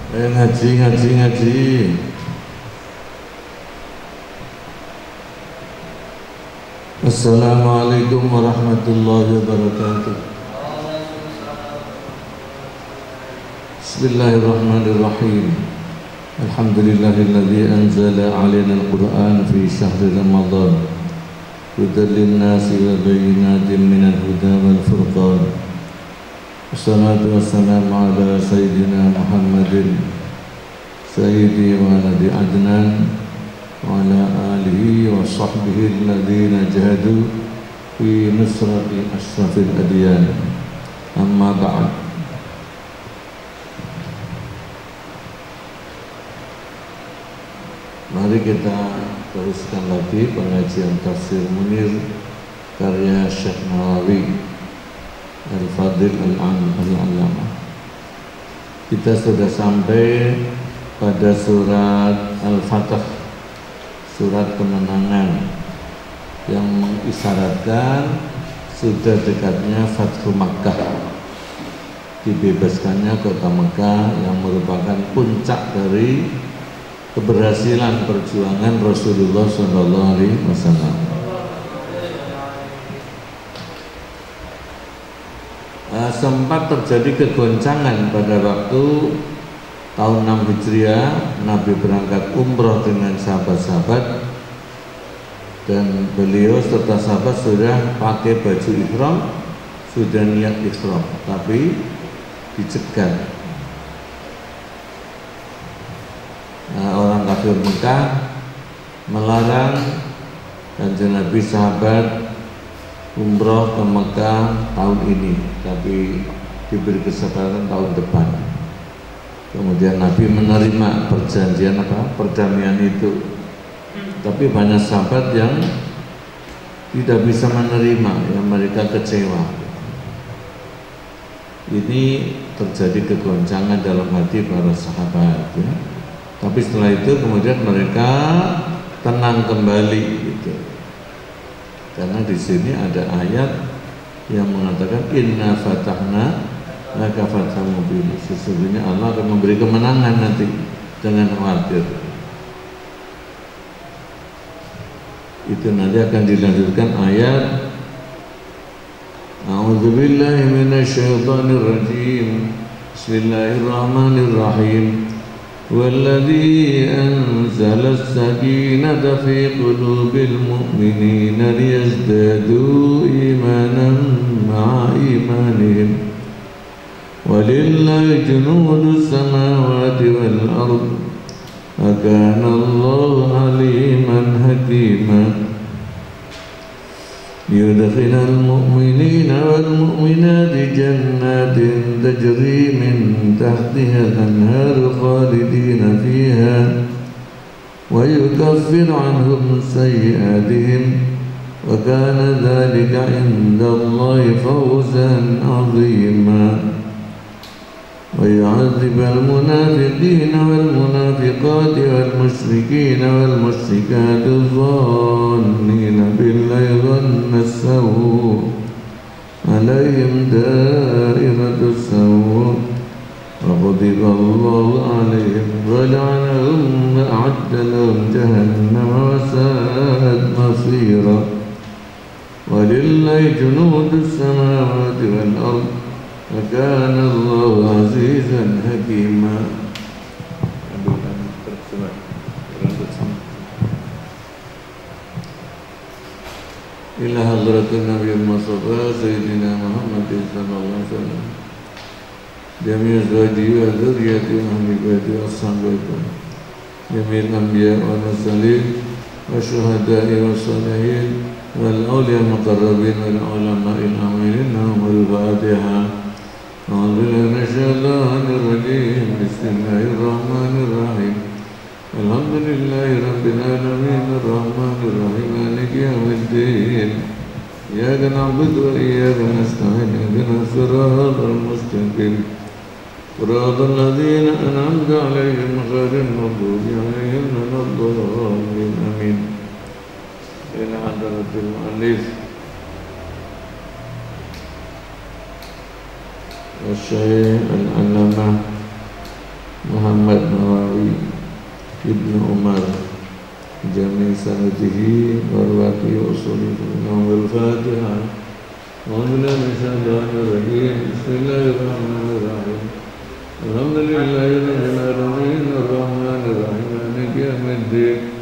Ngaji. Assalamualaikum warahmatullahi wabarakatuh. Bismillahirrahmanirrahim. Alhamdulillahilladzi anzala 'alaina al-Qur'an fi syahri Ramadan hudan lin-nasi wa bayyinatin minal huda wal furqan. Wassalatu wassalamu ala sayyidina Muhammadin sayyidi wa nabi adnan wa ala alihi wa sahbihi alladhina jahadu fi nusrati ashrafil adyan. Amma ba'd. Mari kita teruskan lagi pengajian Tafsir Munir karya Syekh Nawawi Al-Fadil Al-Allamah. Kita sudah sampai pada surat Al-Fatah, surat kemenangan yang mengisyaratkan sudah dekatnya Fathu Makkah, dibebaskannya kota Makkah yang merupakan puncak dari keberhasilan perjuangan Rasulullah SAW. Sempat terjadi kegoncangan pada waktu tahun 6 Hijriah, Nabi berangkat umroh dengan sahabat-sahabat dan beliau serta sahabat sudah pakai baju ihram, sudah niat ihram, tapi dicegat. Orang kafir Mekah melarang Kanjeng Nabi sahabat umroh ke Mekah tahun ini, tapi diberi kesempatan tahun depan. Kemudian Nabi menerima perjanjian perdamaian itu, tapi banyak sahabat yang tidak bisa menerima, yang mereka kecewa. Ini terjadi kegoncangan dalam hati para sahabat, ya. Tapi setelah itu kemudian mereka tenang kembali, gitu. Karena di sini ada ayat yang mengatakan inna fatahna laka fatham mubin. Sesungguhnya Allah akan memberi kemenangan nanti, jangan khawatir. Itu nanti akan dilanjutkan ayat A'udzubillahi minasyaitonir rajim. Bismillahirrahmanirrahim. والذي أنزل السكينة في قلوب المؤمنين ليزدادوا إيمانا مع إيمانهم ولله جنود السماوات والأرض وكان الله عليما حكيما ليدخل المؤمنين والمؤمنات جنات تجري من تحتها الأنهار خالدين فيها ويكفر عنهم سيئاتهم وكان ذلك عند الله فوزا عظيما ويعذب المنافقين والمنافقات والمشركين والمشركات الظانين بالله ظن السوء عليهم دائرة السوء وغضب الله عليهم ولعنهم وأعد لهم جهنم وساءت مصيرا ولله جنود السماوات والأرض وكان الله عزيزا حكيما. إلى حضرة النبي المصطفى سيدنا محمد صلى الله عليه وسلم جميع أزواجه وذريته وأهل بيته وأصحابه جميع الأنبياء والمرسلين والشهداء والصالحين والأولياء المقربين والعلماء العاملين لهم الفاتحة. أعوذ بالله من الشيطان الرجيم. بسم الله الرحمن الرحيم. الحمد لله رب العالمين الرحمن الرحيم مالك يوم الدين إياك نعبد وإياك نستعين اهدنا الصراط المستقيم صراط الذين أنعمت عليهم غير المغضوب عليهم ولا الضالين آمين. إلى حضرة المؤلف والشيخ العلامة Muhammad Nawawi Ibnu Umar jami sanadihi warwati usuli wal Fatihah. Bismillahirrahmanirrahim. Alhamdulillahi rabbil alamin arrahmanir rahim maliki yaumiddin.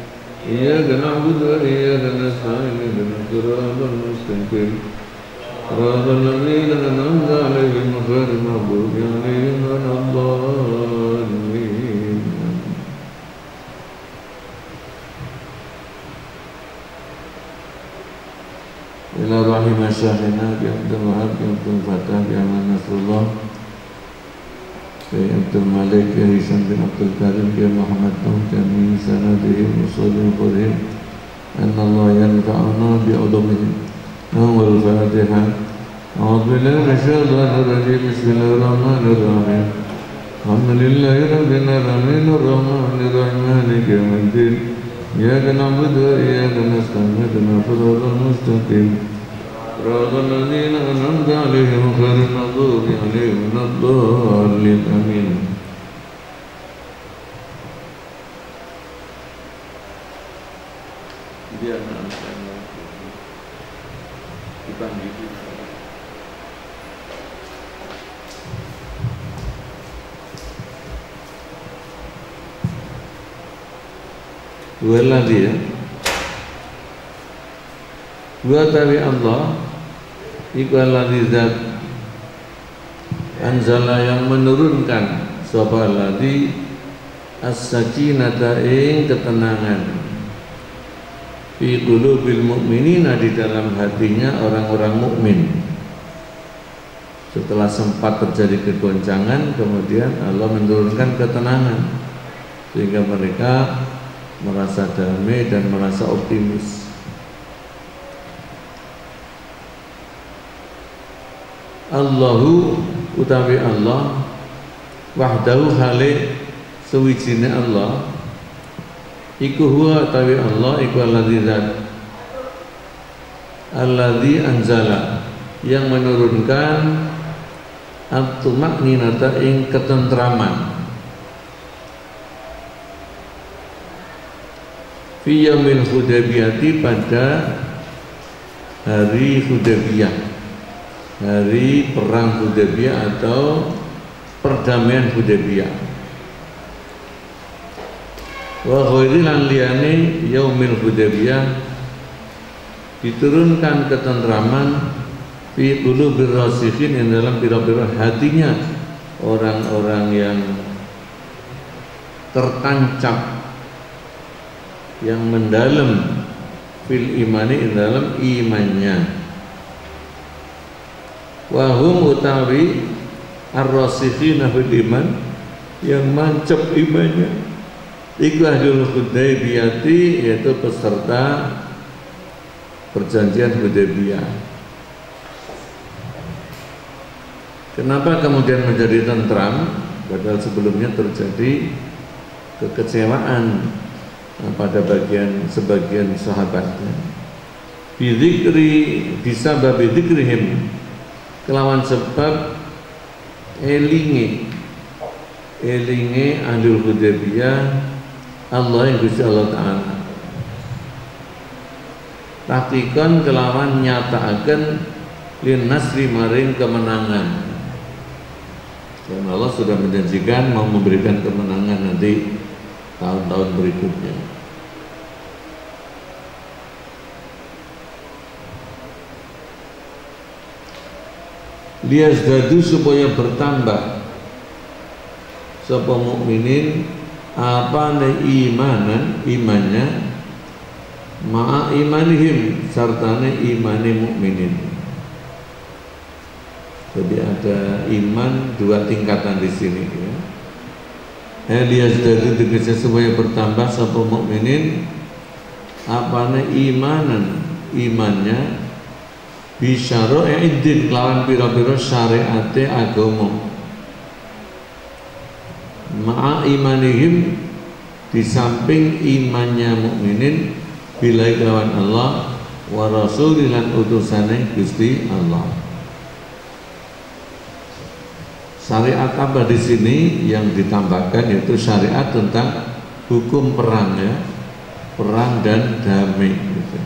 Iyyaka na'budu wa iyyaka nasta'in ihdinas siratal mustaqim. Shiratal ladzina an'amta 'alaihim ghairil maghdubi 'alaihim waladdallin. Ila rahimah syahina bi Abdul Wahab bi Abdul Fatah bi Aman Nasrullah bi Abdul Malik bi Hisham bin Abdul Karim bi Muhammad Nuh jami sanadihim usulul qur'in anna Allah yanfa'una bi ulumihim. Wal Fatihah. A'udzu billahi minasyaitonir rajim. Bismillahirrahmanirrahim. Alhamdulillahi rabbil alamin arrahmanir rahim maliki yaumiddin. Iyyaka na'budu wa iyyaka nasta'in ihdinas siratal mustaqim. Shiratal ladzina an'amta 'alaihim ghairil maghdubi 'alaihim waladdallin. Amin. Dia dipanggil. Dua lagi ya. Dua tawi Allah iku alladzi zat anzala yang menurunkan sapa alladzi as-sakinata ing ketenangan fi qulubil mu'minina di dalam hatinya orang-orang mukmin. Setelah sempat terjadi kegoncangan, kemudian Allah menurunkan ketenangan sehingga mereka merasa damai dan merasa optimis. Allahu utawi Allah wahdahu hale sewijine Allah iku huwa utawi Allah iku alladzi anzala yang menurunkan at-tumakninata ing ketentraman fi yaumil Hudaybiyati pada hari Hudaybiyah, hari perang Hudaybiyah atau perdamaian Hudaybiyah. Wa ghairi lan liyane yaumil Hudaybiyah diturunkan ketentraman fi qulubir rasikhin yang dalam pira-pira hatinya orang-orang yang tertancap yang mendalam fil imani dalam imannya. Wahum utawi ar-rasikhina fil iman yang mancep imannya iku ahlul Hudaybiyati yaitu peserta perjanjian Hudaybiyah. Kenapa kemudian menjadi tentram padahal sebelumnya terjadi kekecewaan pada sebagian sahabatnya. Bidzikri bisabab dzikrihim kelawan sebab elinge ahlul Hudaybiyah Allah yang Gusti Allah Ta'ala tahqiqan kelawan nyataaken lin nasri maring kemenangan. Dan Allah sudah menjanjikan mau memberikan kemenangan nanti tahun-tahun berikutnya. Liyazdadu supaya bertambah sapa mukminin apane imannya ma'a imanihim sartane imane mukminin. Jadi ada iman dua tingkatan di sini ya. Liyazdadu tegese supaya bertambah sapa mukminin apane imannya bisyara'iddin lawan pira-pira syariate agama ma'a imanihim di samping imannya mukminin bilai lawan Allah wa rasulilan utusane Gusti Allah. Syariat apa di sini yang ditambahkan yaitu syariat tentang hukum perang ya, perang dan damai gitu.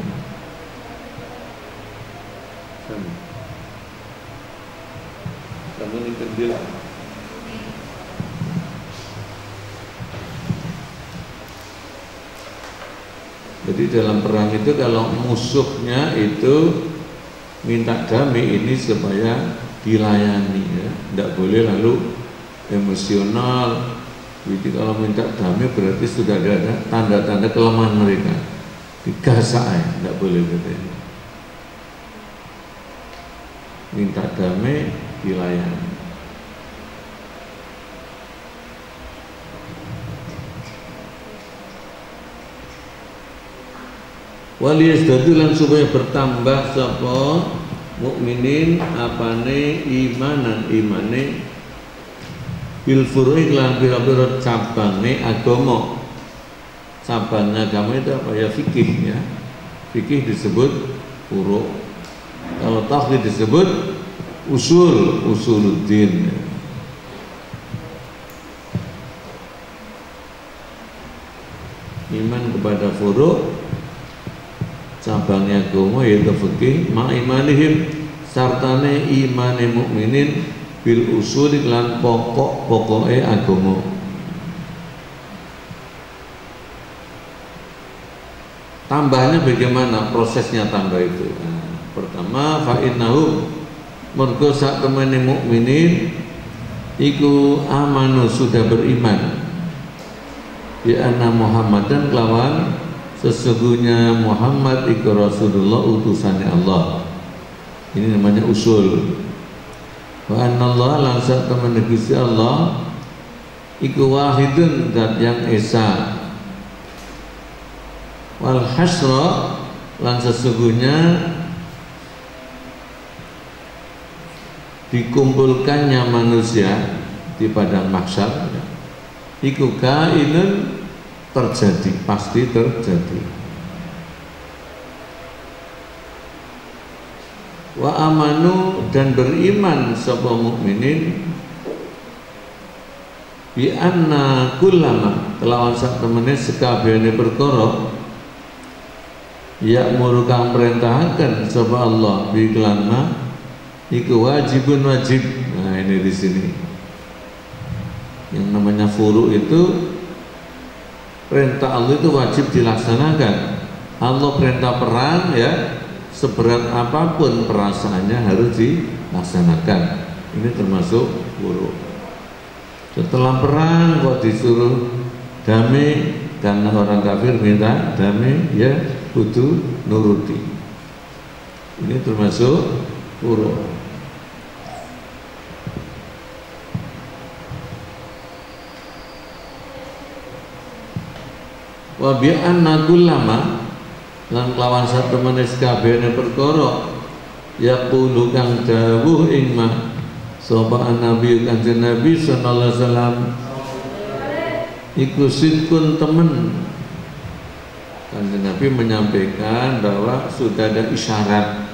Kamu ini kendil. Jadi dalam perang itu kalau musuhnya itu minta damai ini supaya dilayani ya, tidak boleh lalu emosional. Jadi kalau minta damai berarti sudah ada tanda-tanda kelemahan mereka, digasak ya, tidak boleh begitu. Minta damai dilayani. Waliyasdadu lan supaya bertambah sapa mukminin apane imanan imane bil furu'i lan pira-pira cabange agama. Cabangnya agama itu apa ya? Fikih ya. Fikih disebut furu'. Kalau tauhid disebut usuluddin. Iman kepada furu', cabangnya agama yaitu fikih, ma imanihim sartane imane mukminin bil usul lan pokok-pokoke agama. Tambahnya bagaimana prosesnya tambah itu? Nah, pertama fa innahum mergo sak temene mukminin iku amanu sudah beriman bi anna Muhammadan kelawan sesungguhnya Muhammad iku Rasulullah utusannya Allah. Ini namanya usul. Wa anallah lan sak temene Gusti Allah iku wahidun zat yang esa. Wal hasra lan sesungguhnya dikumpulkannya manusia di padang mahsyar iku kainun terjadi, pasti terjadi. Wa amanu dan beriman sapa mukminin bi anna kullama kelawan sak temene sekabehane perkara ya murukang perintahaken sapa Allah bi kelan iku wajibun wajib. Nah ini di sini yang namanya furu itu perintah Allah itu wajib dilaksanakan. Allah perintah perang ya, seberat apapun perasaannya harus dilaksanakan. Ini termasuk furu'. Setelah perang kok disuruh damai karena orang kafir minta damai ya kudu nuruti. Ini termasuk furu'. Wa bi anna kullama lan lawan satu menes kabehane perkara yaqulu kang dawuh ing ma sapa nabi kanjeng Nabi sallallahu alaihi wasallam iku sidkun temen. Kanjeng Nabi menyampaikan bahwa sudah ada isyarat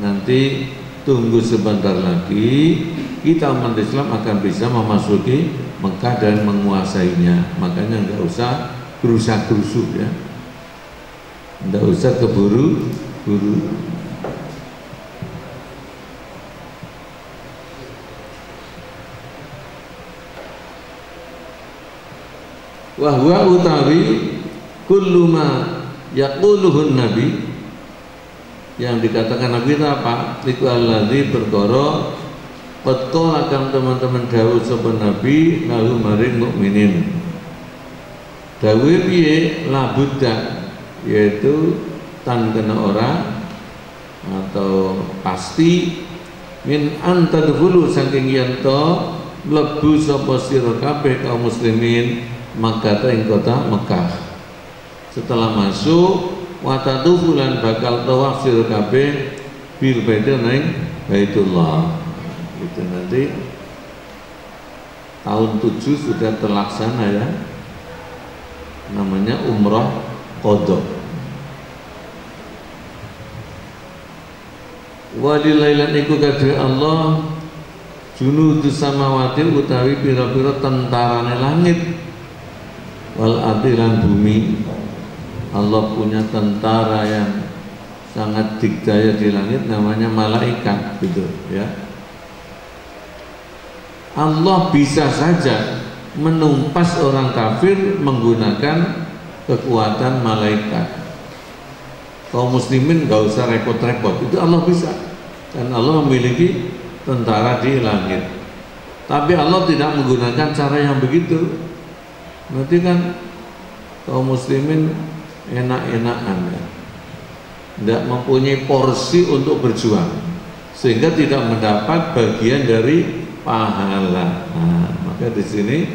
nanti tunggu sebentar lagi kita umat Islam akan bisa memasuki Mekah dan menguasainya. Makanya enggak usah gerusak-gerusuk ya, tidak usah keburu-buru. Wahwa utawi kullu ma yaquluhun nabi, yang dikatakan Nabi itu apa? Iku alladzi perkara qad qala kang teman-teman dawuh sapa Nabi lalu maring mukminin. Dawuh piye la budda, yaitu tan kena ora atau pasti min antadkhulu saking yen to mlebu sapa sira kabeh kaum muslimin Makkah ing kota Mekah. Setelah masuk watatu bulan bakal tawaf sira kabeh bil baitul ning Baitullah. Itu nanti tahun 7 sudah terlaksana ya. Namanya umrah qadha. Walilailan iku kadhe Allah junudus samawati utawi pira-pira tentarane langit wal ardi lan bumi. Allah punya tentara yang sangat dikdaya di langit, namanya malaikat, gitu ya. Allah bisa saja menumpas orang kafir menggunakan kekuatan malaikat. Kaum muslimin gak usah repot-repot, itu Allah bisa. Dan Allah memiliki tentara di langit. Tapi Allah tidak menggunakan cara yang begitu. Berarti kan kaum muslimin enak-enakan ya, tidak mempunyai porsi untuk berjuang, sehingga tidak mendapat bagian dari pahala. Nah, maka di sini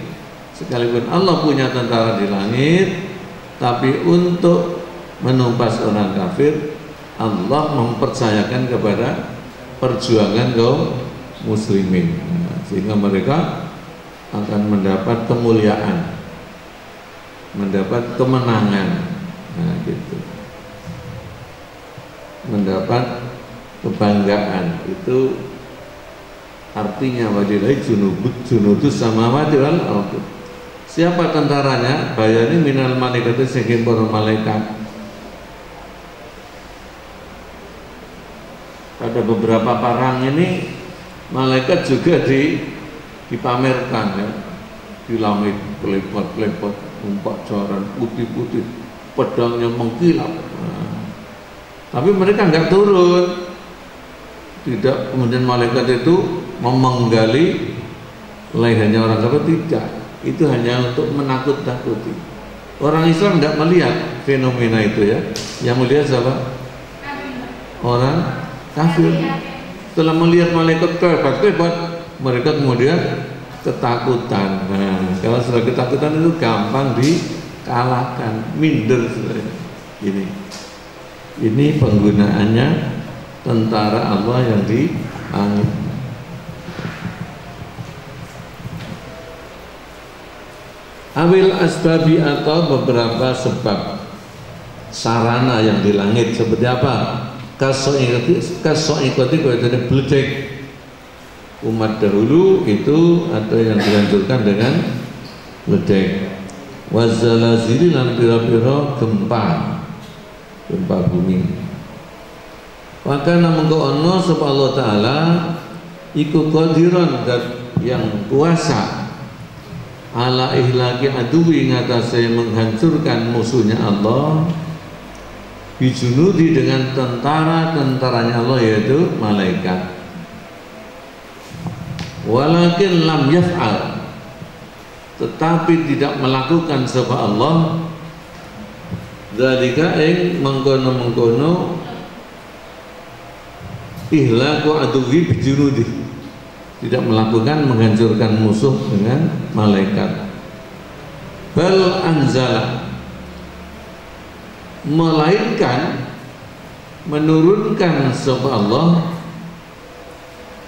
sekalipun Allah punya tentara di langit, tapi untuk menumpas orang kafir, Allah mempercayakan kepada perjuangan kaum muslimin, sehingga mereka akan mendapat kemuliaan, mendapat kemenangan, nah gitu, mendapat kebanggaan. Itu artinya wadillahi junudus samawati wal ardi. Siapa tentaranya? Bayani minal malaikati, sehingga para malaikat. Pada beberapa perang ini malaikat juga dipamerkan ya, di langit pelepot-pelepot, umpak jaran putih-putih, pedangnya mengkilap. Nah, tapi mereka nggak turun, tidak. Kemudian malaikat itu memenggali lehernya orang kafir, tidak. Itu hanya untuk menakut-takuti. Orang Islam tidak melihat fenomena itu ya. Yang melihat siapa? Orang kafir. Setelah melihat malaikat hebat-hebat, mereka kemudian ketakutan. Nah, kalau sudah ketakutan itu gampang dikalahkan, minder. Ini penggunaannya tentara Allah yang di langit. Awil asbabi, atau beberapa sebab sarana yang di langit. Seperti apa? Kasoikoti kaitannya beledek. Umat dahulu itu ada yang dihancurkan dengan beledek. Wazalazili lan pira-pira gempa bumi. Maka namungko ono sapa Allah Ta'ala iku qadiran, dat yang kuasa ala ihlaki aduwi, ngatasé menghancurkan musuhnya Allah, bijunudi dengan tentara-tentaranya Allah, yaitu malaikat. Walakin lam yaf'al, tetapi tidak melakukan sapa Allah dzalika ing mengkono-mengkono ihlaku aduwi bijunudi, tidak melakukan menghancurkan musuh dengan malaikat. Bal anzala, melainkan menurunkan sapa Allah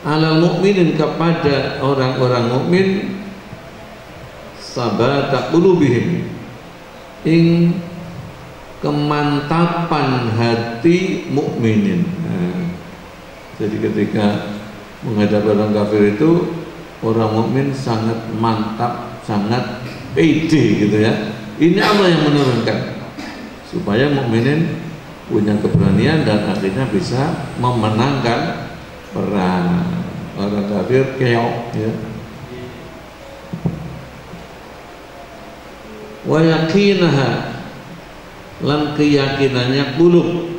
alal mukminin, kepada orang-orang mukmin, sabata qulubihim, ing kemantapan hati mukminin. Nah, jadi ketika menghadapi orang kafir itu, orang mukmin sangat mantap, sangat pede gitu ya. Ini Allah yang menurunkan supaya mukminin punya keberanian dan akhirnya bisa memenangkan perang. Orang kafir keok ya. Wa yaqinaha, lan keyakinannya qulub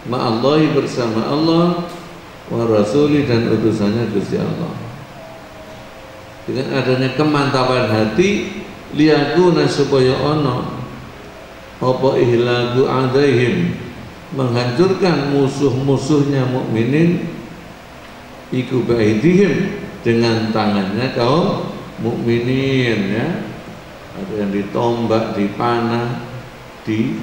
ma'allahi, bersama Allah, wa rasuli, dan utusannya Gusti Allah. Dengan adanya kemantapan hati, liyakuna, supaya ono apa ihlaku adaihim, menghancurkan musuh-musuhnya mukminin, iku baidihim, dengan tangannya kaum mukminin ya. Ada yang ditombak, dipanah, dipenggal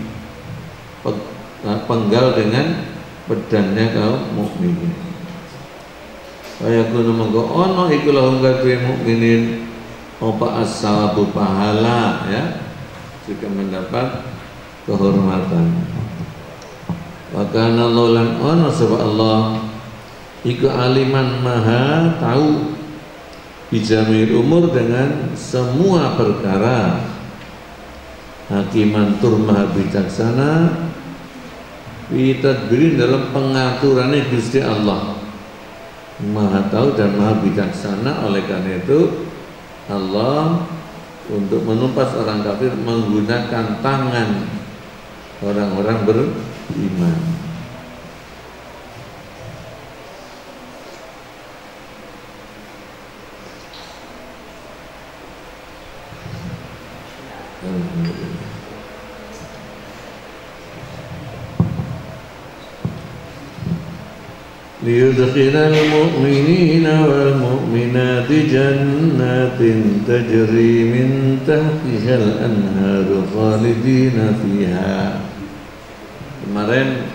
dengan pedangnya kaum mukminin. Kaya kuno monggo ono iku lahum kadhe mukminin apa as-sawabu, pahala ya, jika mendapat kehormatan. Wa kana lan ono sapa Allah iku aliman maha tahu bijamil umur dengan semua perkara, hakiman tur maha bijaksana, bitadbirin dalam pengaturannya Gusti Allah, maha tahu dan maha bijaksana. Oleh karena itu Allah untuk menumpas orang kafir menggunakan tangan orang-orang beriman. liyudkhilal mu'minina wal mu'minati jannatin tajri min tahtihal anharu khalidina fiha. Kemarin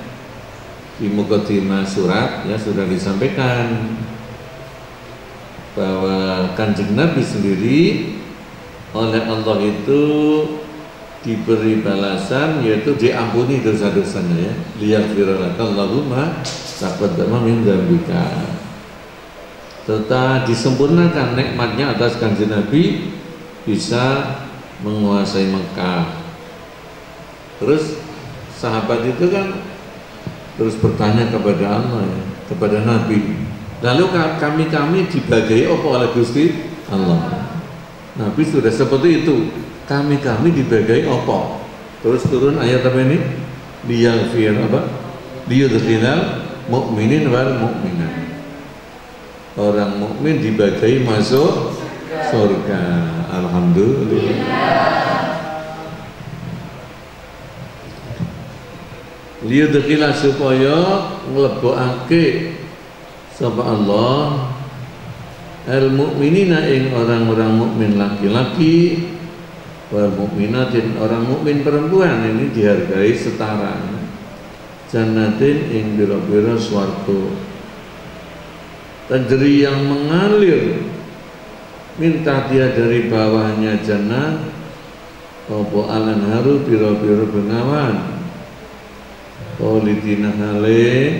di mukadimah surat ya sudah disampaikan bahwa Kanjeng Nabi sendiri oleh Allah itu diberi balasan, yaitu diampuni dosa-dosanya ya. Liyaghfirallahu ma taqaddama min dzambika. Serta disempurnakan nikmatnya atas Kanjeng Nabi bisa menguasai Mekah. Terus sahabat itu kan terus bertanya kepada Allah ya, kepada Nabi. Lalu kami dibagai apa oleh Gusti Allah? Nabi sudah seperti itu. Kami dibagai apa? Terus turun ayat apa ini? Liyaghfir apa? Liyudkhilal mu'minin wal mu'minat. Orang mukmin dibagai masuk surga. Alhamdulillah. Liyudkhilal supaya nglebokake sapa Allah al-mu'minina ing orang-orang mukmin laki-laki wal mu'minatin orang mukmin perempuan, ini dihargai setara. Jannatin ing bira-bira swarga tajri yang mengalir minta dia dari bawahnya jannah apa alanharu bira-bira bengawan khalidina hale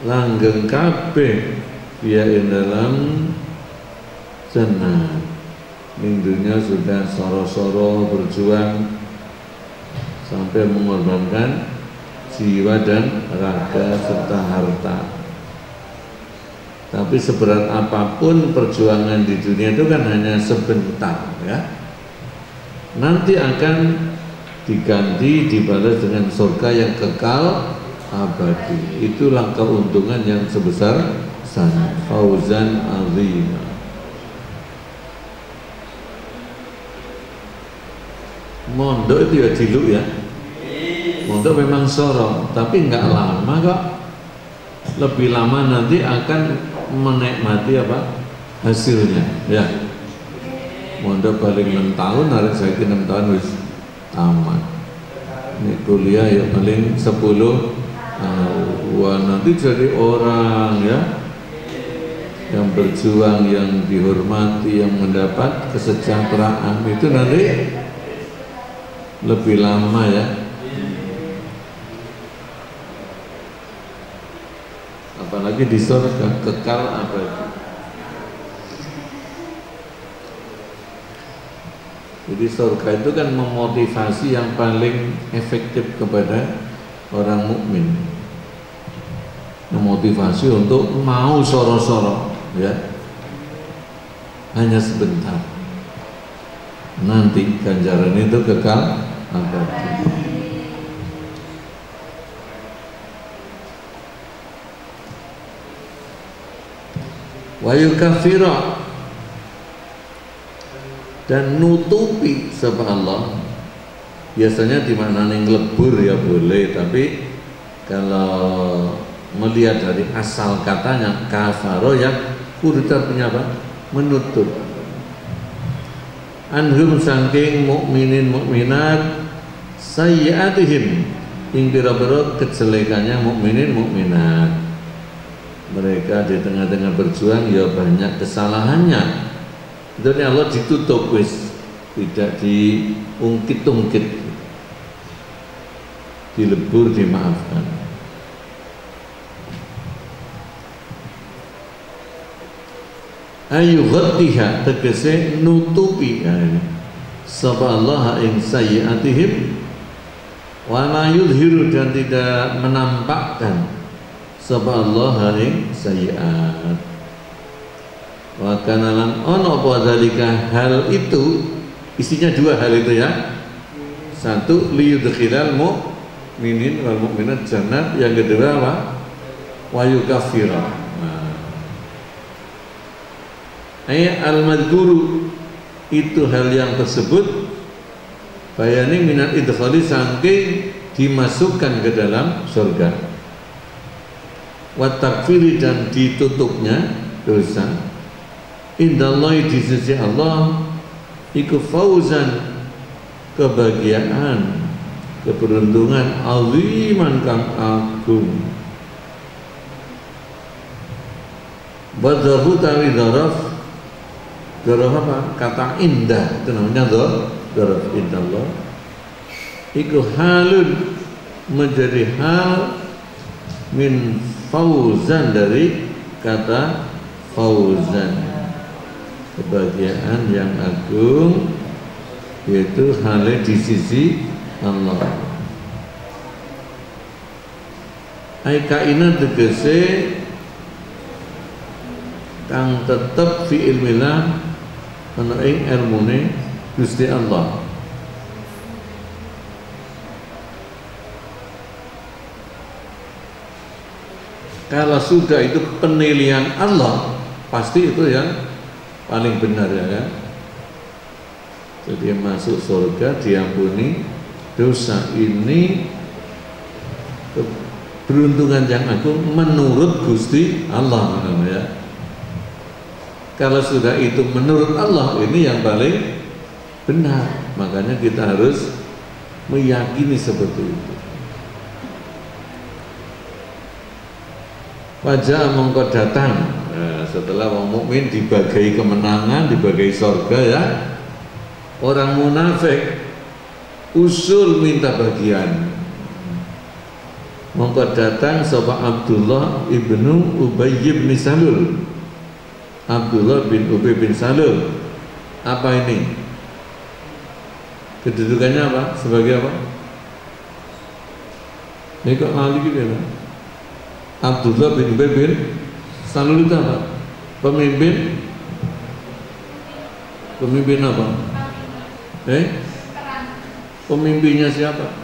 langgeng kabeh dia ing dalam jannah. Minggunya sudah soro-soro berjuang sampai mengorbankan jiwa dan raga serta harta. Tapi seberat apapun perjuangan di dunia itu kan hanya sebentar ya. Nanti akan diganti dibalas dengan surga yang kekal abadi. Itulah keuntungan yang sebesar sana. Fauzan azim. Mondok itu ya diluk ya. Mondok memang sorong, tapi nggak lama kok. Lebih lama nanti akan menikmati apa hasilnya ya. Mondok paling 6 tahun, hari saya 6 tahun wis tamat. Ini kuliah ya paling 10 wah nanti jadi orang ya yang berjuang, yang dihormati, yang mendapat kesejahteraan itu nanti lebih lama ya. Apalagi di surga kekal abadi. Jadi surga itu kan memotivasi yang paling efektif kepada orang mukmin, memotivasi untuk mau soro-soro ya, hanya sebentar. Nanti ganjaran itu kekal abadi. Wa yukaffiru dan nutupi sapa Allah. Biasanya dimaknani nglebur ya boleh, tapi kalau melihat dari asal katanya kafaro ya kurita punya apa? Menutup. Anhum saking mukminin mukminat sayyiatihim ing pira-pira kejelekannya mukminin mukminat. Mereka di tengah-tengah berjuang ya banyak kesalahannya. Jadi Allah ditutup wis, tidak diungkit-ungkit, dilebur, dimaafkan. ayu ghatiha tegese nutupi sapa Allah ing sayyiatihim wa la yudhiru dan tidak menampakkan sapa Allah ing sayyiat wa kana lan ono apa zalika hal itu isinya dua hal itu ya. Satu liyudkhilal mu'minin wal mu'minat jannat, yang kedua apa? Wa yukaffira. Al-madhkuru itu hal yang tersebut bayani minat idkhali saking dimasukkan ke dalam surga, wa takfiri dan ditutupnya dosa, indallahi di sisi Allah iku fauzan kebahagiaan, keberuntungan aziman kang agung. Badzahu tawi daraf apa? Kata indah itu namanya daraf indallah. Iku halun menjadi hal min fauzan dari kata fauzan, kebahagiaan yang agung, yaitu halnya di sisi Allah. Ai kaina tegese kang tetep fi ilmillah ana ing ilmune Gusti Allah. Kalau sudah itu penilaian Allah, pasti itu yang paling benar ya kan. Jadi masuk surga diampuni dosa, ini keberuntungan yang agung menurut Gusti Allah ya. Kalau sudah itu menurut Allah, ini yang paling benar. Makanya kita harus meyakini seperti itu. Wajah mongko datang setelah orang mukmin dibagai kemenangan, dibagai surga ya. Orang munafik usul minta bagian. Mongko datang sapa Abdullah ibnu Ubay bin Salul. Abdullah bin Ubay bin Salul. Apa ini? Kedudukannya apa? Sebagai apa? Ini kok ahli gitu ya? Abdullah bin Ubay bin Salul itu apa? Pemimpin? Pemimpin apa? Pemimpinnya siapa?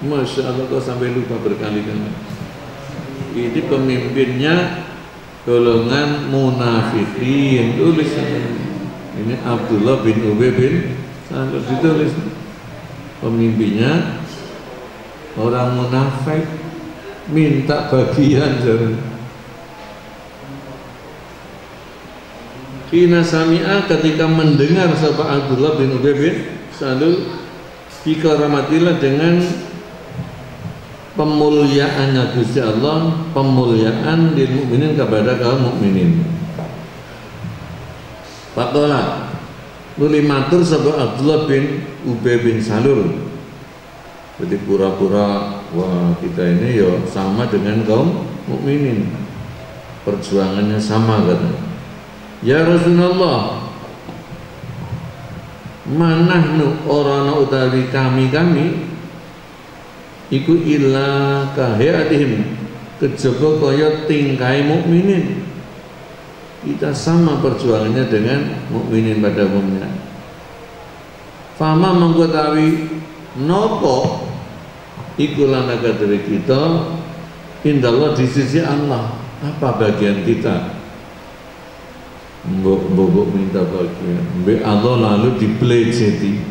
Masya Allah, kok sampai lupa berkali-kali. Ini pemimpinnya golongan munafikin. Tulis ini Abdullah bin Ubay bin Salul, ditulis. Pemimpinnya orang munafik, minta bagian jangan. Kina sami'a ketika mendengar sapa Abdullah bin Ubay bin Salul bikaramatilah dengan pemuliaannya Gusti Allah, pemuliaan lil mukminin kepada kaum mukminin. Faqala nuli matur sapa Abdullah bin Ubay bin Salul. Jadi pura-pura wah kita ini ya sama dengan kaum mukminin, perjuangannya sama katanya. Ya Rasulullah, manahnu orana utawi kami iku illa kahiyatihim kejaba kaya tingkai mukminin. Kita sama perjuangannya dengan mukminin pada umumnya. Fama mengetahui nopo iku lanaga dari kita indallah di sisi Allah. Apa bagian kita? Mbok minta bagian mbek Allah lalu dipelejeti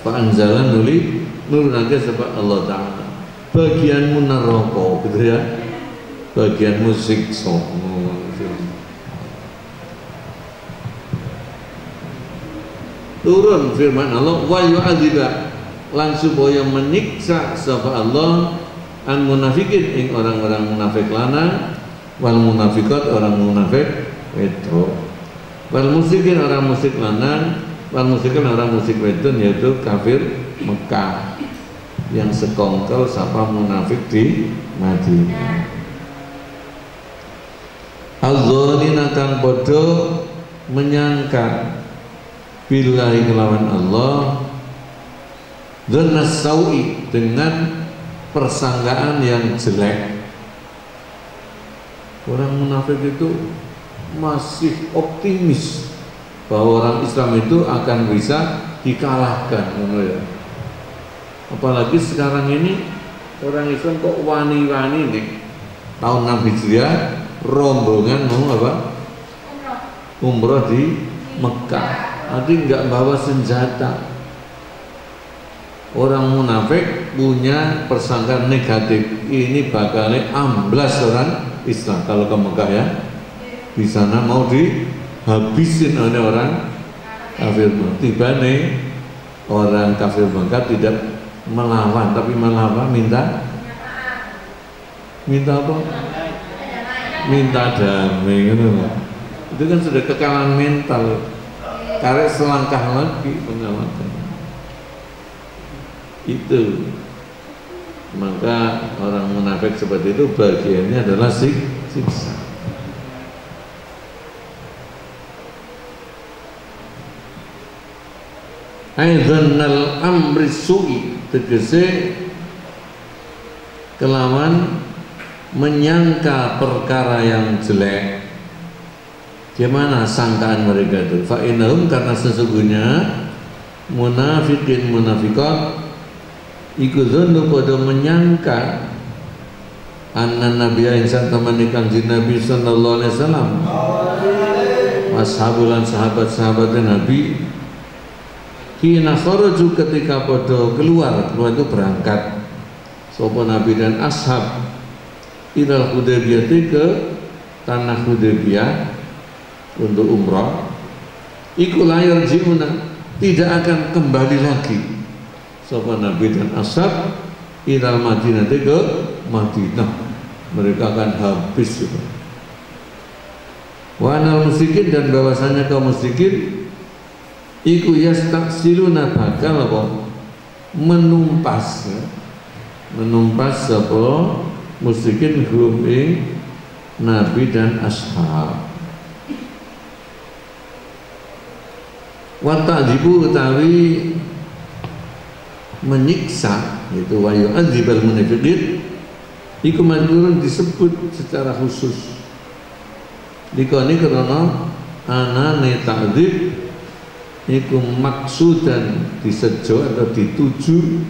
Pak Anzalan nuli nurunake sebab Allah Ta'ala bagianmu neraka gitu ya, bagianmu siksa. Turun firman Allah wa yu'adziba lan supaya menyiksa sapa Allah an munafikin ing orang-orang munafik lanang wal munafikat orang munafik wedok wal musyrikin orang musyrik lanang wal musyrikin orang musyrik wedok, yaitu kafir Mekah yang sekongkol sapa munafik di Madinah. Al-dzannina kang padha menyangka billahi kelawan Allah, dzannas saui dengan persangkaan yang jelek. Orang munafik itu masih optimis bahwa orang Islam itu akan bisa dikalahkan, ya. Apalagi sekarang ini orang Islam kok wani-wani nih tahun 6 Hijriah rombongan mau apa? Umroh di Mekah. Nanti nggak bawa senjata. Orang munafik punya persangkaan negatif. Ini bakalnya amblas orang Islam kalau ke Mekah, ya. Di sana mau dihabisin oleh orang kafir. Tiba nih orang kafir Mekah tidak melawan, tapi malah apa? Minta apa? Minta damai, gitu. Itu kan sudah kekalahan mental. Karena selangkah lagi pengamatan itu. Maka orang munafik seperti itu bagiannya adalah siksa. Aidzannal amri su'i, tegese kelawan menyangka perkara yang jelek. Gimana sangkaan mereka itu? Fa innahum, karena sesungguhnya munafikin munafikat iku dzannu pada menyangka anna nabiyya insan temani kanjeng Nabi sallallahu alaihi wasallam ashabulan sahabat-sahabat Nabi kina kharaju ketika pada keluar itu berangkat sapa Nabi dan ashab ilal Hudaybiyah ke tanah Hudaybiyah untuk umrah, iku layar jiuna, tidak akan kembali lagi sapa Nabi dan ashab ilal Madinah ke Madinah, mereka akan habis. Wa anal musyrikin, dan bahwasanya kaum musyrikin iku yastaksiluna bakal apa menumpas, ya. Menumpas sapa musyrikin hum ing Nabi dan ashab. Wa ta'dzibu utawi menyiksa, itu wa yu'adzibal munafiqin, iku madhurun disebut secara khusus. Dikoni karena anane ta'dzib iku maksudan disejo atau dituju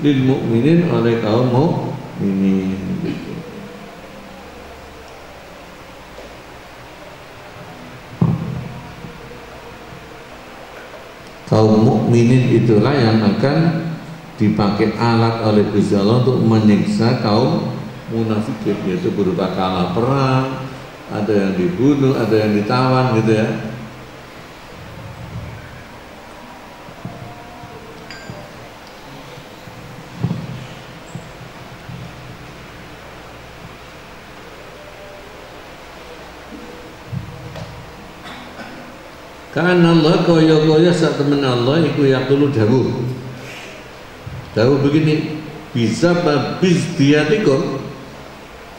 lil mukminin oleh kaum mukminin. Kaum mukminin itulah yang akan dipakai alat oleh Gusti Allah untuk menyiksa kaum munafikin, yaitu berupa kalah perang, ada yang dibunuh, ada yang ditawan, gitu ya. Karena Allah kaya-kaya sak temen Allah iku yaqulu dawuh begini, bisa babis diatikum,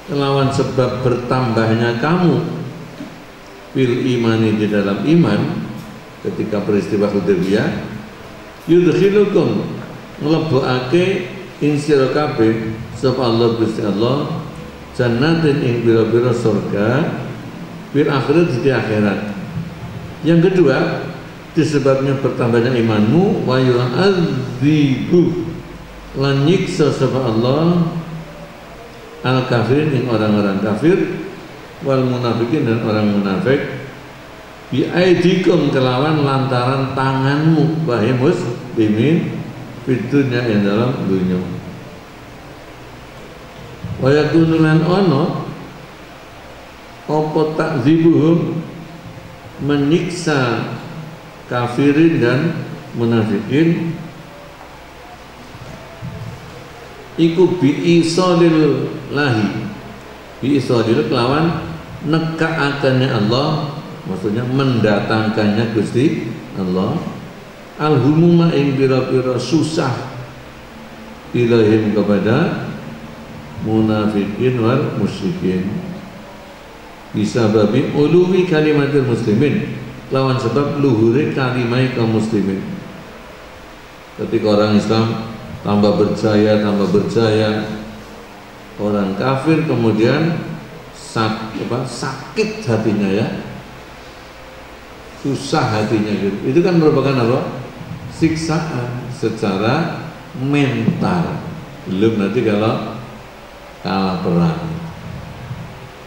kelawan sebab bertambahnya kamu fil imani, di dalam iman, ketika peristiwa Hudaybiyah, yudkhilukum, nglebokake ing sira kabeh sapa Allah Gusti Allah jannatin ing bira-bira surga fil akhirat, di akhirat. Yang kedua, disebabnya bertambahnya imanmu, wa yu'adzibu, lan nyiksa sapa Allah al kafirin, ing orang-orang kafir, wal munafikin, dan orang munafik, bi aidikum, kelawan lantaran tanganmu, wahai muslimin, fid dunya, yang dalam dunia. Wa yakunu lan ono apa takzibuhum, menyiksa kafirin dan munafikin, iku bi'isolil lahi, bi'isolil kelawan nekaakannya Allah, maksudnya mendatangkannya Gusti Allah, al-humuma ing pira-pira susah, ilahim, kepada munafikin wal musyrikin. bisa babi uluwi kalimatil muslimin, lawan sebab luhure kalimai kaum muslimin. Ketika orang Islam tambah berjaya, orang kafir kemudian sakit hatinya ya, susah hatinya gitu. Itu kan merupakan apa? Siksaan secara mental. Belum nanti kalau kalah perang,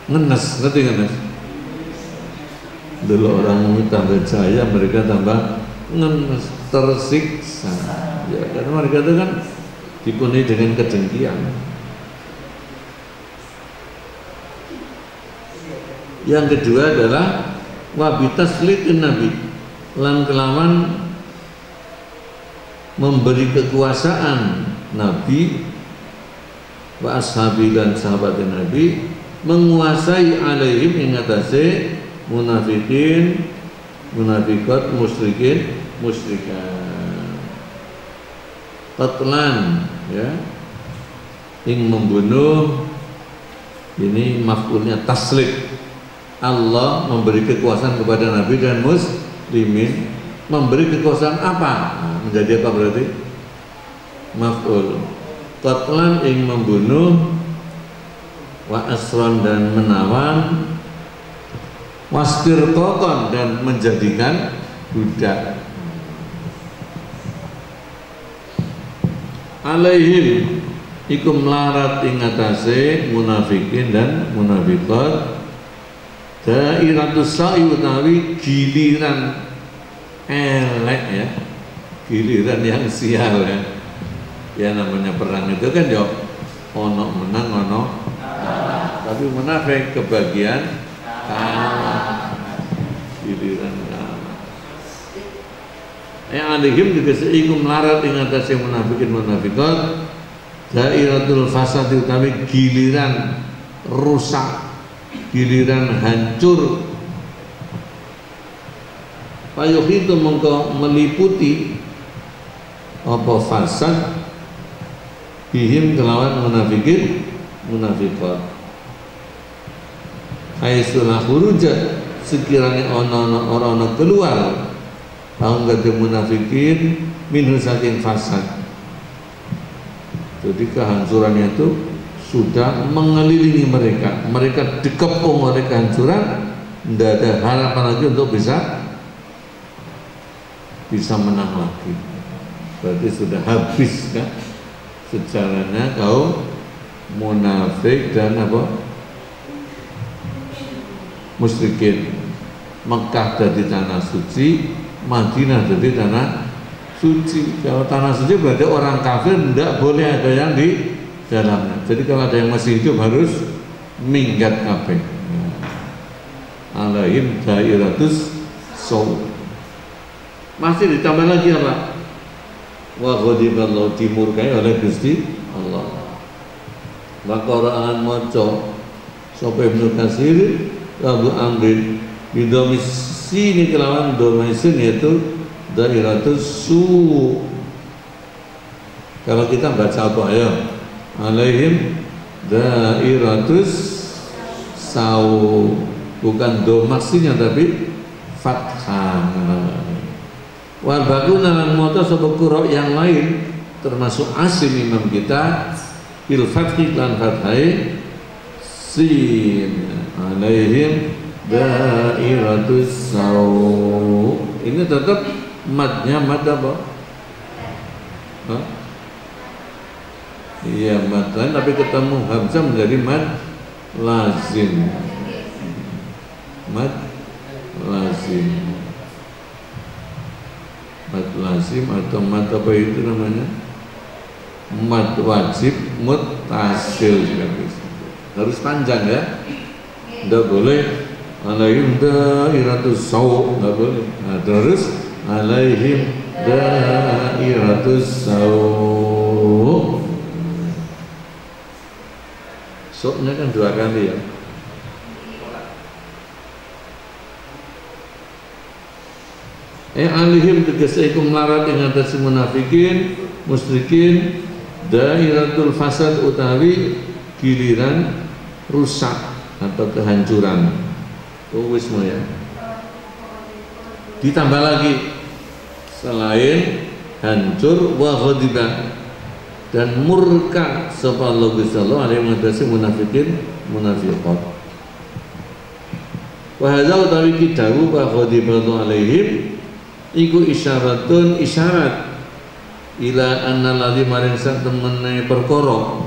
ngenes, ngerti ngenes? Dulu orang tambah jaya, mereka tambah ngenes, tersiksa. Ya, karena mereka itu kan dipenuhi dengan kedengkian. Yang kedua adalah wabitaslitin nabi, lan kelawan memberi kekuasaan Nabi wa ashabi dan sahabat Nabi, menguasai alaihim ing atase munafikin, munafikat, musyrikin, musyrikat. Qatlan ya, ing membunuh, ini maf'ulnya taslik. Allah memberi kekuasaan kepada Nabi dan muslimin. Memberi kekuasaan apa? Nah, menjadi apa berarti? Maf'ul. Qatlan ing membunuh, wa asron dan menawan, wastirqaqan dan menjadikan budak. Alaihim iku melarat ing atase munafikin dan munafiqat, dairatus sa'i utawi giliran elek ya, giliran yang sial ya. Ya namanya perang itu kan ya ono menang ono kalah. Tapi munafik kebagian kalah, giliran kalah. Alihim dikasih ikum melarat ing atase munafikin munafiqat, dairatul fasad utawi giliran rusak, giliran hancur. Payuh itu meliputi apa fasad bihim kelawan munafikin munafiqat. Haitsulah khurujat, sekiranya ono keluar tahun gede munafikin minhu saking fasad. Jadi kehancurannya itu sudah mengelilingi mereka. Mereka dikepung oleh kehancuran, tidak ada harapan lagi untuk bisa menang lagi. Berarti sudah habis kan sejarahnya kaum munafik dan apa? Musyrikin. Mekah jadi tanah suci, Madinah jadi tanah suci. Kalau tanah suci berarti orang kafir tidak boleh ada yang di dalamnya. Jadi kalau ada yang masih hidup harus minggat kabeh. Alaihim dairatus saw. Masih ditambah lagi apa? Wa ghadiballahu, dimurkai oleh Gusti Allah. Wa qara'an maca sapa Ibnu Katsir Abu Amrin bidomisi ini kelawan domisin yaitu dairatus su. Kalau kita baca apa ya? Alaihim dairatus saw, bukan domasinya tapi fathah. Wal bakuna lan moto sapa qira yang lain termasuk Asim imam kita bil fathi lan fathai sin. Alaihim dairatus saw. Ini tetap madnya mad apa? Hah? Iya mad lain tapi ketemu hamzah menjadi mad lazim. Mad lazim. Mad lazim atau mad apa itu namanya? Mad wajib muttasil juga bisa. Harus panjang ya. Tidak boleh alaihim dairatus saw, tidak boleh. Nah, terus alaihim dairatus saw. Soknya kan 2 kali ya. Alihim tegese iku melarat ing atase munafikin, musyrikin, dairatul fasad utawi giliran rusak atau kehancuran. Wismu ya. Ditambah lagi selain hancur wa ghadiba dan murka sapa Allah Gusti Allah alaihi mengatasi munafikin munafiqat. Wa hadza utawi kidawu wa ghadibatu alaihim iku isyaratun isyarat ila anna ladzi maring sak temene perkara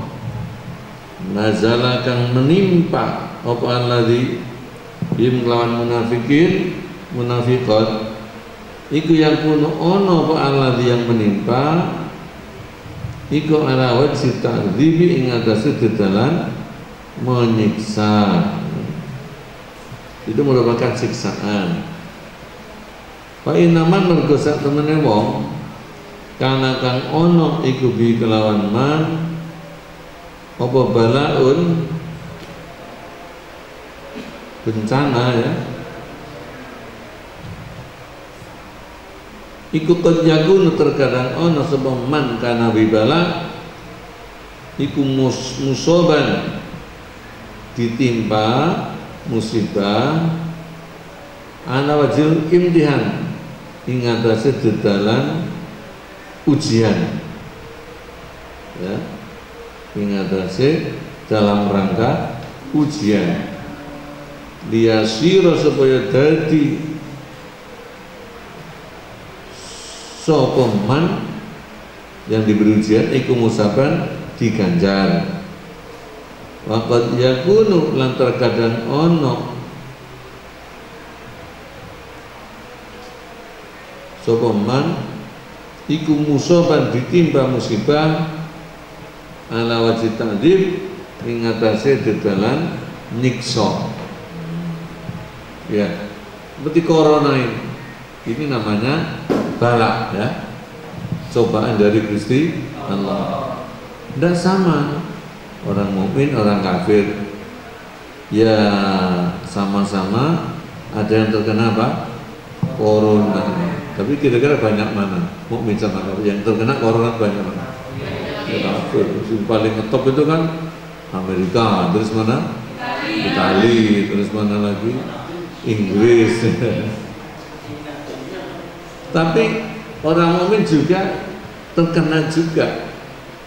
nazala kang menimpa apa alladzi bim lawan munafikin munafiqat iku yang kuno ono apa alladzi yang menimpa iku ala wajhi ta'dzibi ing atase dedalan menyiksa. Itu merupakan siksaan. Fa inaman mergo sak temene wong kana kang ono iku bi kelawan man apa balaun bencana ya iku terjagun terkadang ono sebab man kana bibala iku musoban ditimpa musibah ana wajil imtihan ing atase dedalan ujian ya ing atase dalam rangka ujian liyasira supaya dadi sapa man yang diberi ujian iku musaban diganjar. Waqad yakunu lan terkadang ono sapa man iku musaban ditimpa musibah ala wajib ta'dzib ing atase dedalan nyiksa. Ya, seperti corona ini namanya bala ya, cobaan dari Gusti Allah. Tidak sama orang mukmin orang kafir ya, sama-sama ada yang terkena apa? Corona. Tapi kira-kira banyak mana mukmin sama kafir yang terkena corona banyak mana? Ya, kafir. Yang paling ngetop itu kan Amerika, terus mana? Itali, terus mana lagi? Inggris. Tapi orang mukmin juga terkena juga,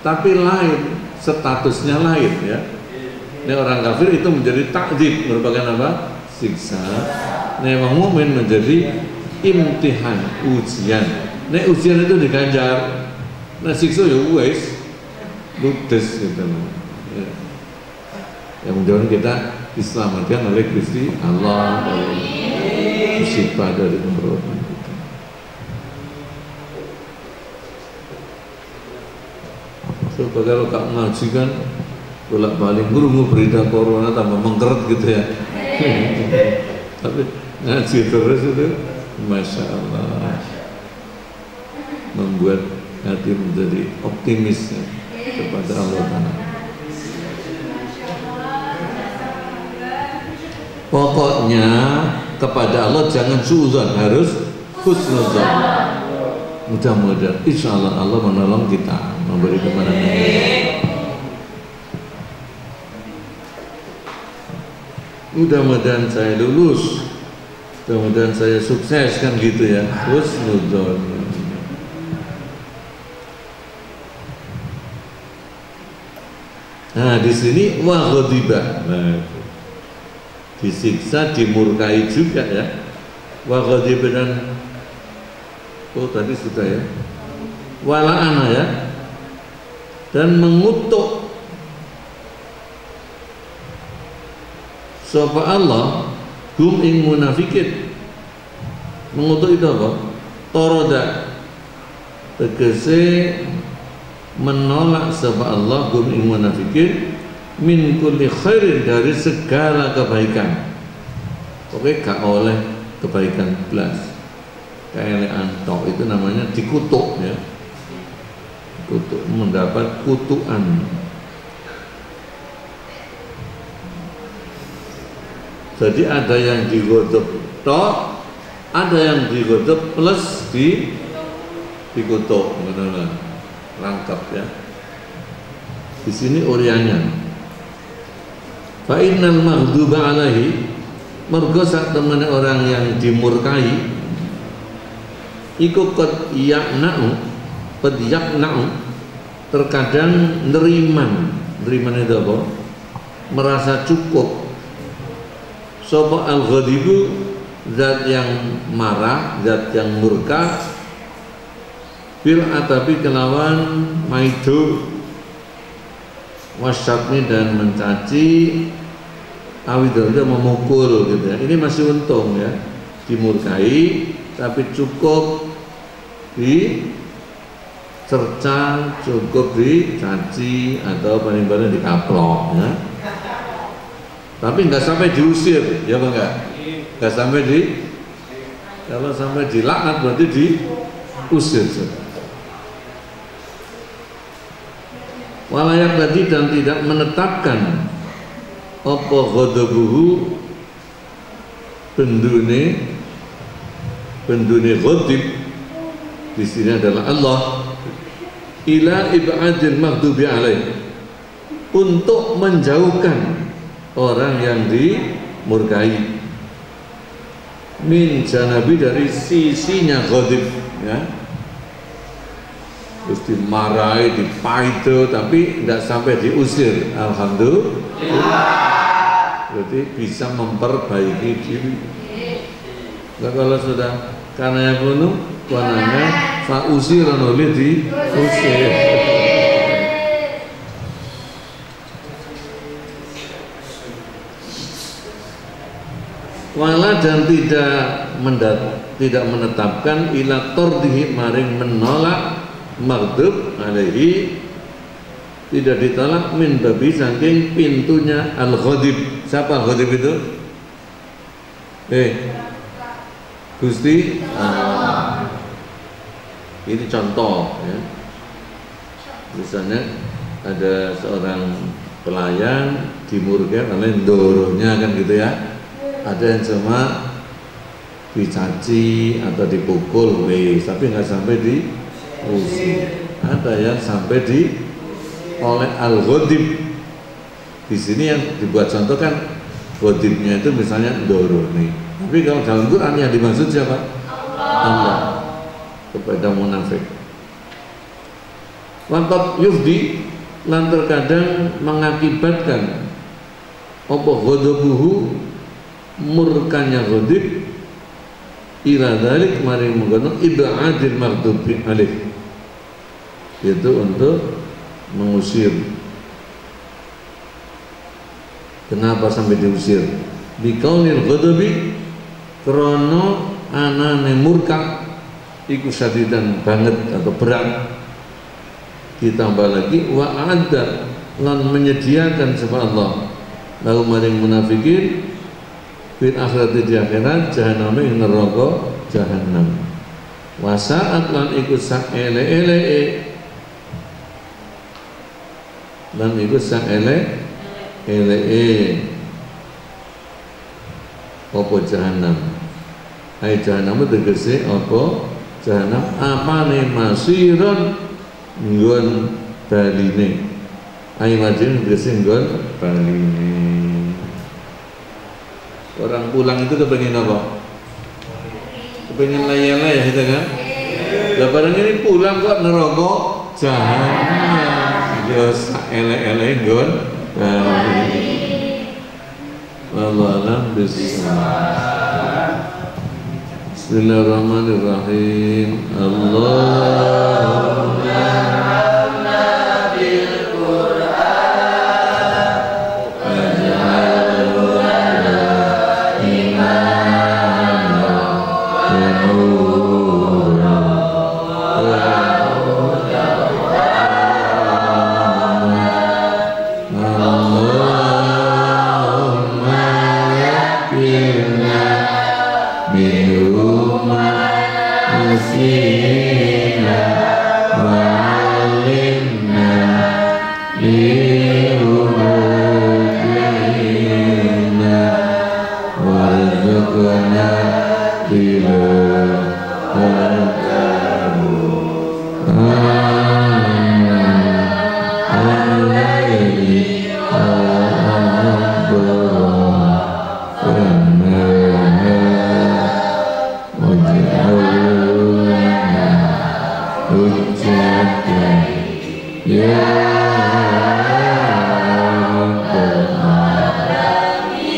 tapi lain, statusnya lain ya. Ini orang kafir itu menjadi takdzib, merupakan apa? Siksa. Ini orang mukmin menjadi imtihan, ujian. Ini ujian itu diganjar. Nah siksa ya wes ludes gitu. Ya. Yang mudah-mudahan kita diselamatkan oleh Gusti Allah dari musibah dari pemberontakan kita. So kalau kak ngaji kan bolak-balik ngurungu berita corona tambah mengkeret gitu ya. Tapi ngaji terus itu Masya Allah membuat hati menjadi optimis ya, kepada Allah Ta'ala. Pokoknya kepada Allah jangan suudzon, harus husnuzon. Mudah-mudahan insya Allah Allah menolong kita, memberi kemenangan. Mudah-mudahan saya lulus, mudah-mudahan saya sukses, kan gitu ya. Husnuzon. Nah di sini wa ghadiba. Nah, disiksa, dimurkai juga ya. Wa ghadiba dan tadi sudah ya. Wala'ana ya. Dan mengutuk sapa Allah hum ing munafikin. Mengutuk itu apa? Toroda, tegese menolak sapa Allah hum ing munafikin min kulli khairin, dari segala kebaikan. Oke, gak oleh kebaikan belas, keelean tok, itu namanya dikutuk ya. Kutuk, mendapat kutukan. Jadi ada yang digodok tok, ada yang digodok plus dikutuk, benar-benar lengkap ya. Di sini orianya. Fa innal maghduba alaihi mergo sak temene orang yang dimurkai iku qad yaqna'u terkadang neriman itu apa? Merasa cukup. Sapa al-ghadibu zat yang marah, zat yang murka, bil atabi kelawan maidu wasyatmi dan mencaci awidorja memukul gitu ya. Ini masih untung ya, dimurkai tapi cukup dicerca, cukup dicaci atau paling-paling dikaplok ya. Tapi nggak sampai diusir, ya Bang nggak? Nggak sampai kalau sampai dilaknat berarti diusir. Walayak tadi dan tidak menetapkan apa ghadabuhu bendune ghadib di sini adalah Allah ila ibadil maghdubi alaih, untuk menjauhkan orang yang dimurkai min janabi dari sisinya ghadib ya, terus dimarahi, dipaido tapi tidak sampai diusir. Alhamdulillah, berarti bisa memperbaiki diri. Nah, kalau sudah karena yang kuno warnanya fausiran oleh diusir. Wala dan tidak menetapkan ila tordihi maring menolak maghdub alaihi, tidak ditolak min babi saking pintunya al-ghadib. Siapa ghadib itu? Gusti Allah. Ini contoh ya. Misalnya ada seorang pelayan dimurkai oleh ndoronya kan gitu ya. Ada yang cuma dicaci atau dipukul tapi nggak sampai diusir. Ada yang sampai oleh al-ghadib. Di sini yang dibuat contoh kan ghadibnya itu misalnya ndoroni. Tapi kalau dalam Quran yang dimaksud siapa? Allah kepada munafik. Lantat yufdi lan terkadang mengakibatkan apa ghadabuhu murkanya ghadib ila dzalik mari menggono ibadil maghdubi alaih, yaitu untuk mengusir. Kenapa sampai diusir? Bikaunil ghadabi, krono anane murka iku sadidan banget atau berat. Ditambah lagi wa adda lan menyediakan sebab Allah lalu maring munafikin fil akhirati di akhirat jahannam ing neraka jahannam. Wasaat lan ikut sak ele-ele lan ikut sak ele-ele apa jahannam. Hai jahannam tegese apa jahannam apane masiron nggon baline. Hai majin tegese nggon baline. Orang pulang itu kepengen apa? Kepengen layar-layar gitu kan? Lah barang ini pulang kok neraka jahanam. Ya ele-ele nggon bali. Wallahu a'lam bishawab. Bismillahirrahmanirrahim. Allahumma hamna bil Qur'an waj'alhu imana wa nura wa Allahumma yakfirna minhum masih hujjatan ya rabbal alamin.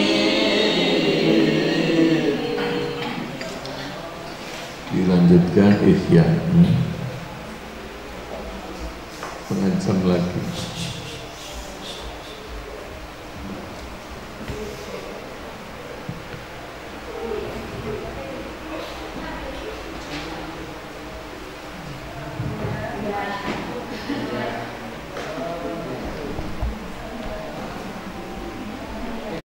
Dilanjutkan ihya, setengah jam lagi.